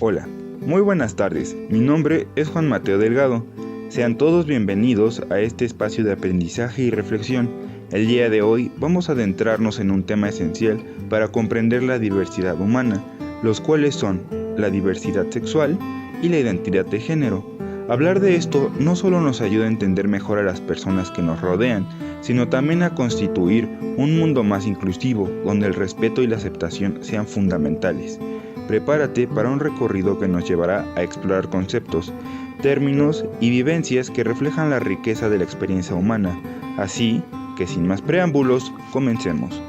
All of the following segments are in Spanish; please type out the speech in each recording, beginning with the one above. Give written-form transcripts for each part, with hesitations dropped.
Hola, muy buenas tardes. Mi nombre es Juan Mateo Delgado. Sean todos bienvenidos a este espacio de aprendizaje y reflexión. El día de hoy vamos a adentrarnos en un tema esencial para comprender la diversidad humana, los cuales son la diversidad sexual y la identidad de género. Hablar de esto no solo nos ayuda a entender mejor a las personas que nos rodean, sino también a constituir un mundo más inclusivo, donde el respeto y la aceptación sean fundamentales. Prepárate para un recorrido que nos llevará a explorar conceptos, términos y vivencias que reflejan la riqueza de la experiencia humana. Así que sin más preámbulos, comencemos.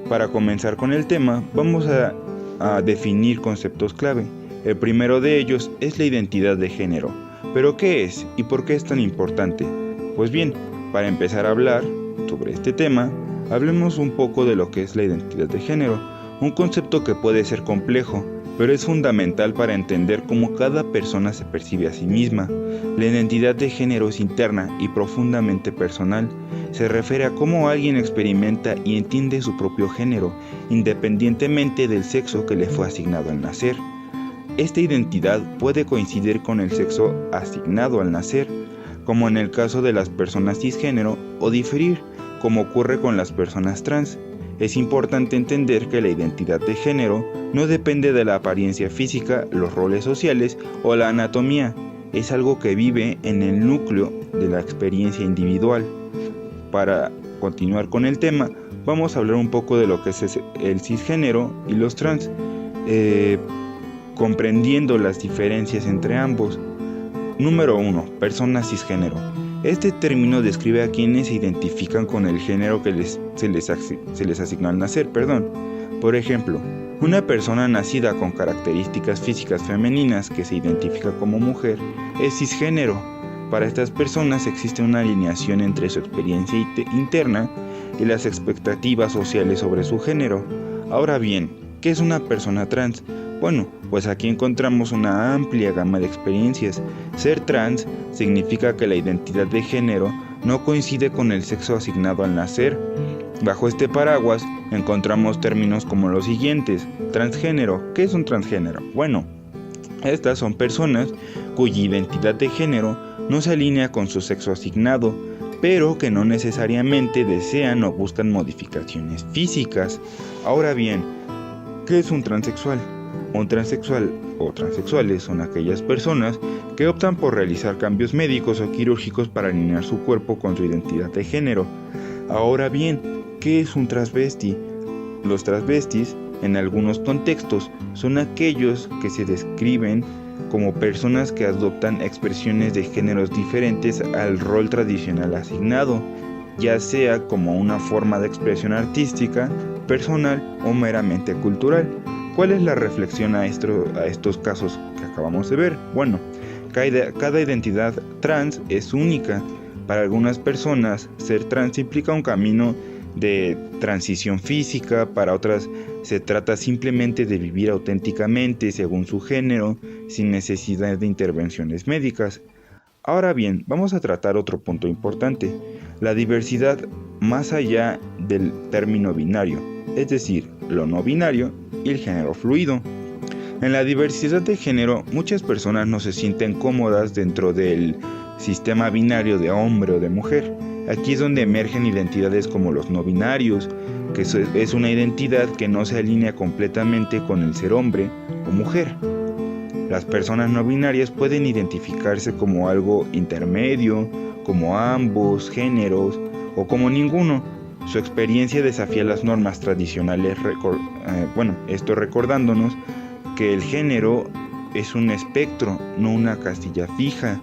Para comenzar con el tema, vamos a definir conceptos clave. El primero de ellos es la identidad de género. ¿Pero qué es y por qué es tan importante? Pues bien, para empezar a hablar sobre este tema, hablemos un poco de lo que es la identidad de género, un concepto que puede ser complejo, pero es fundamental para entender cómo cada persona se percibe a sí misma. La identidad de género es interna y profundamente personal. Se refiere a cómo alguien experimenta y entiende su propio género, independientemente del sexo que le fue asignado al nacer. Esta identidad puede coincidir con el sexo asignado al nacer, como en el caso de las personas cisgénero, o diferir, como ocurre con las personas trans. Es importante entender que la identidad de género no depende de la apariencia física, los roles sociales o la anatomía. Es algo que vive en el núcleo de la experiencia individual. Para continuar con el tema, vamos a hablar un poco de lo que es el cisgénero y los trans, comprendiendo las diferencias entre ambos. Número 1. Personas cisgénero. Este término describe a quienes se identifican con el género que se les asignó al nacer. Por ejemplo, una persona nacida con características físicas femeninas que se identifica como mujer es cisgénero. Para estas personas existe una alineación entre su experiencia interna y las expectativas sociales sobre su género. Ahora bien, ¿qué es una persona trans? Bueno, pues aquí encontramos una amplia gama de experiencias. Ser trans significa que la identidad de género no coincide con el sexo asignado al nacer. Bajo este paraguas encontramos términos como los siguientes. Transgénero. ¿Qué es un transgénero? Bueno, estas son personas cuya identidad de género no se alinea con su sexo asignado, pero que no necesariamente desean o buscan modificaciones físicas. Ahora bien, ¿qué es un transexual? Un transexual o transexuales son aquellas personas que optan por realizar cambios médicos o quirúrgicos para alinear su cuerpo con su identidad de género. Ahora bien, ¿qué es un transvesti? Los transvestis, en algunos contextos, son aquellos que se describen como personas que adoptan expresiones de géneros diferentes al rol tradicional asignado, ya sea como una forma de expresión artística, personal o meramente cultural. ¿Cuál es la reflexión a estos casos que acabamos de ver? Bueno, cada identidad trans es única. Para algunas personas, ser trans implica un camino de transición física, para otras se trata simplemente de vivir auténticamente según su género, sin necesidad de intervenciones médicas. Ahora bien, vamos a tratar otro punto importante, la diversidad más allá del término binario, es decir, lo no binario y el género fluido. En la diversidad de género, muchas personas no se sienten cómodas dentro del sistema binario de hombre o de mujer. Aquí es donde emergen identidades como los no binarios, que es una identidad que no se alinea completamente con el ser hombre o mujer. Las personas no binarias pueden identificarse como algo intermedio, como ambos géneros o como ninguno. Su experiencia desafía las normas tradicionales, esto recordándonos que el género es un espectro, no una castilla fija.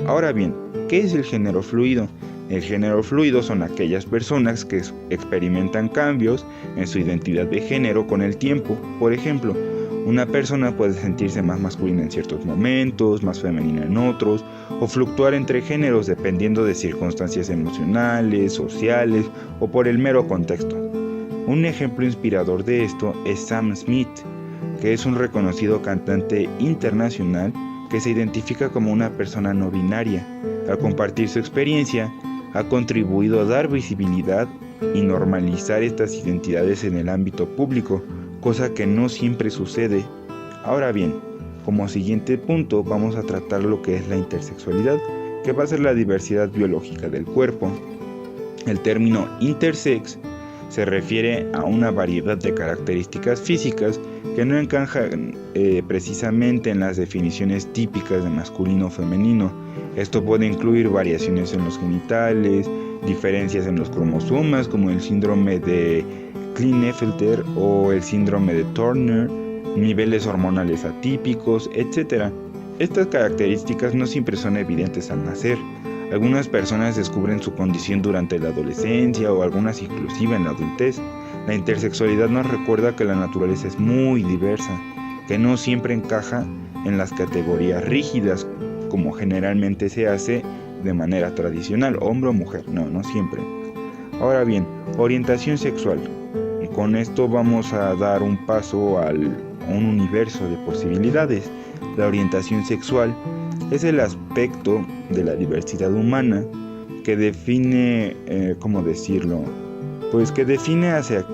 Ahora bien, ¿qué es el género fluido? El género fluido son aquellas personas que experimentan cambios en su identidad de género con el tiempo. Por ejemplo, una persona puede sentirse más masculina en ciertos momentos, más femenina en otros, o fluctuar entre géneros dependiendo de circunstancias emocionales, sociales o por el mero contexto. Un ejemplo inspirador de esto es Sam Smith, que es un reconocido cantante internacional que se identifica como una persona no binaria. Al compartir su experiencia, ha contribuido a dar visibilidad y normalizar estas identidades en el ámbito público, cosa que no siempre sucede. Ahora bien, como siguiente punto vamos a tratar lo que es la intersexualidad, que va a ser la diversidad biológica del cuerpo. El término intersex se refiere a una variedad de características físicas que no encajan precisamente en las definiciones típicas de masculino o femenino. Esto puede incluir variaciones en los genitales, diferencias en los cromosomas como el síndrome de Klinefelter o el síndrome de Turner, niveles hormonales atípicos, etc. Estas características no siempre son evidentes al nacer. Algunas personas descubren su condición durante la adolescencia o algunas inclusive en la adultez. La intersexualidad nos recuerda que la naturaleza es muy diversa, que no siempre encaja en las categorías rígidas como generalmente se hace de manera tradicional, hombre o mujer, no siempre. Ahora bien, orientación sexual. Con esto vamos a dar un paso a un universo de posibilidades. La orientación sexual es el aspecto de la diversidad humana que define, que define hacia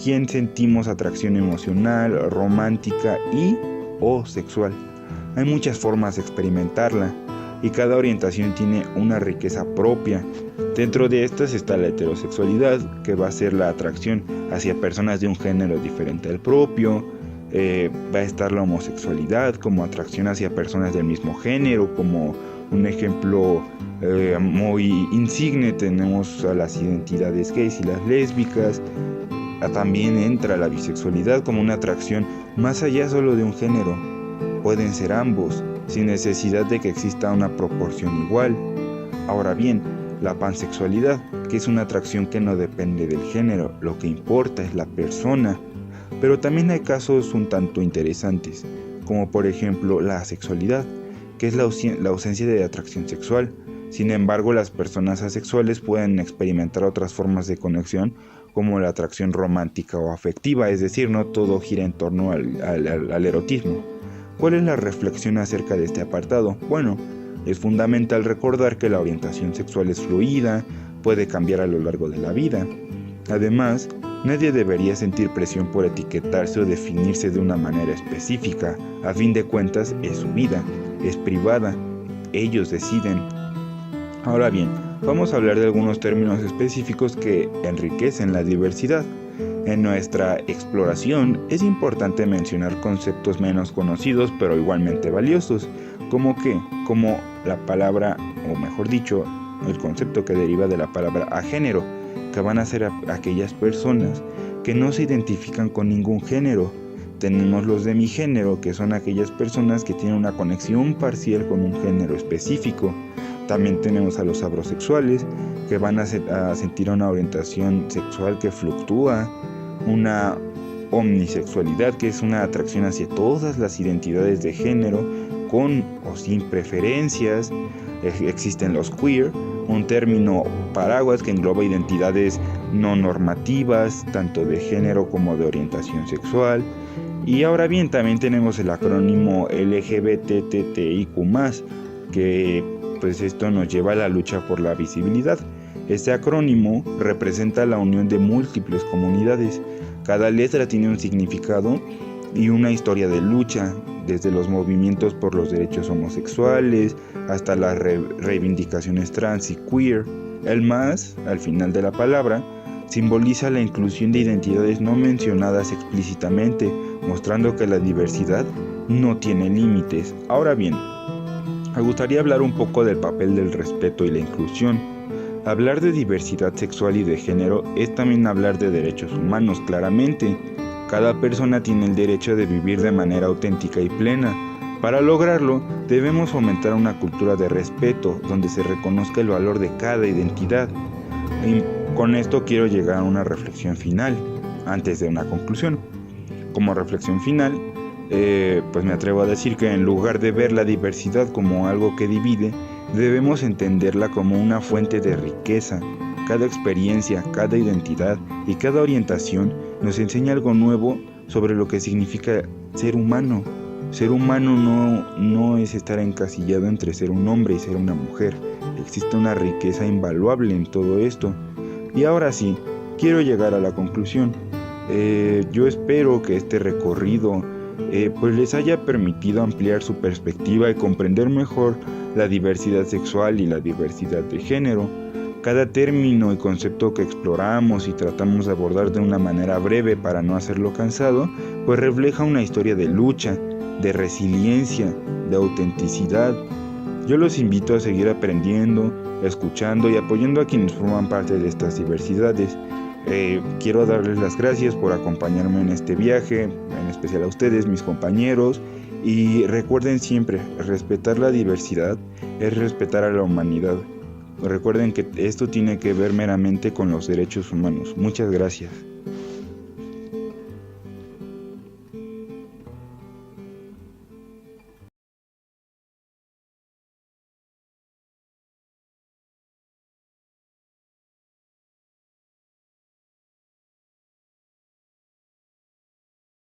quién sentimos atracción emocional, romántica o sexual. Hay muchas formas de experimentarla y cada orientación tiene una riqueza propia. Dentro de estas está la heterosexualidad, que va a ser la atracción hacia personas de un género diferente al propio. Va a estar la homosexualidad como atracción hacia personas del mismo género. Como un ejemplo muy insigne tenemos a las identidades gays y las lésbicas. También entra la bisexualidad como una atracción más allá solo de un género. Pueden ser ambos, sin necesidad de que exista una proporción igual. Ahora bien, la pansexualidad, que es una atracción que no depende del género, lo que importa es la persona. Pero también hay casos un tanto interesantes, como por ejemplo la asexualidad, que es la ausencia de atracción sexual. Sin embargo, las personas asexuales pueden experimentar otras formas de conexión, como la atracción romántica o afectiva, es decir, no todo gira en torno al erotismo. ¿Cuál es la reflexión acerca de este apartado? Bueno, es fundamental recordar que la orientación sexual es fluida, puede cambiar a lo largo de la vida. Además, nadie debería sentir presión por etiquetarse o definirse de una manera específica. A fin de cuentas, es su vida, es privada, ellos deciden. Ahora bien, vamos a hablar de algunos términos específicos que enriquecen la diversidad. En nuestra exploración es importante mencionar conceptos menos conocidos pero igualmente valiosos, como la palabra, o mejor dicho, el concepto que deriva de la palabra agénero, que van a ser aquellas personas que no se identifican con ningún género. Tenemos los demigénero, que son aquellas personas que tienen una conexión parcial con un género específico. También tenemos a los abrosexuales, que van a sentir una orientación sexual que fluctúa. Una omnisexualidad, que es una atracción hacia todas las identidades de género, con o sin preferencias. Existen los queer, un término paraguas que engloba identidades no normativas, tanto de género como de orientación sexual. Y ahora bien, también tenemos el acrónimo LGBTTIQ+, que pues esto nos lleva a la lucha por la visibilidad. Este acrónimo representa la unión de múltiples comunidades. Cada letra tiene un significado y una historia de lucha, desde los movimientos por los derechos homosexuales hasta las reivindicaciones trans y queer. El más, al final de la palabra, simboliza la inclusión de identidades no mencionadas explícitamente, mostrando que la diversidad no tiene límites. Ahora bien, me gustaría hablar un poco del papel del respeto y la inclusión. Hablar de diversidad sexual y de género es también hablar de derechos humanos, claramente. Cada persona tiene el derecho de vivir de manera auténtica y plena. Para lograrlo, debemos fomentar una cultura de respeto, donde se reconozca el valor de cada identidad. Y con esto quiero llegar a una reflexión final, antes de una conclusión. Como reflexión final, pues me atrevo a decir que en lugar de ver la diversidad como algo que divide, debemos entenderla como una fuente de riqueza. Cada experiencia, cada identidad y cada orientación nos enseña algo nuevo sobre lo que significa ser humano. Ser humano no es estar encasillado entre ser un hombre y ser una mujer. Existe una riqueza invaluable en todo esto. Y ahora sí, quiero llegar a la conclusión. Yo espero que este recorrido pues les haya permitido ampliar su perspectiva y comprender mejor la diversidad sexual y la diversidad de género. Cada término y concepto que exploramos y tratamos de abordar de una manera breve para no hacerlo cansado, pues refleja una historia de lucha, de resiliencia, de autenticidad. Yo los invito a seguir aprendiendo, escuchando y apoyando a quienes forman parte de estas diversidades. Quiero darles las gracias por acompañarme en este viaje, en especial a ustedes, mis compañeros, y recuerden siempre, respetar la diversidad es respetar a la humanidad. Recuerden que esto tiene que ver meramente con los derechos humanos. Muchas gracias.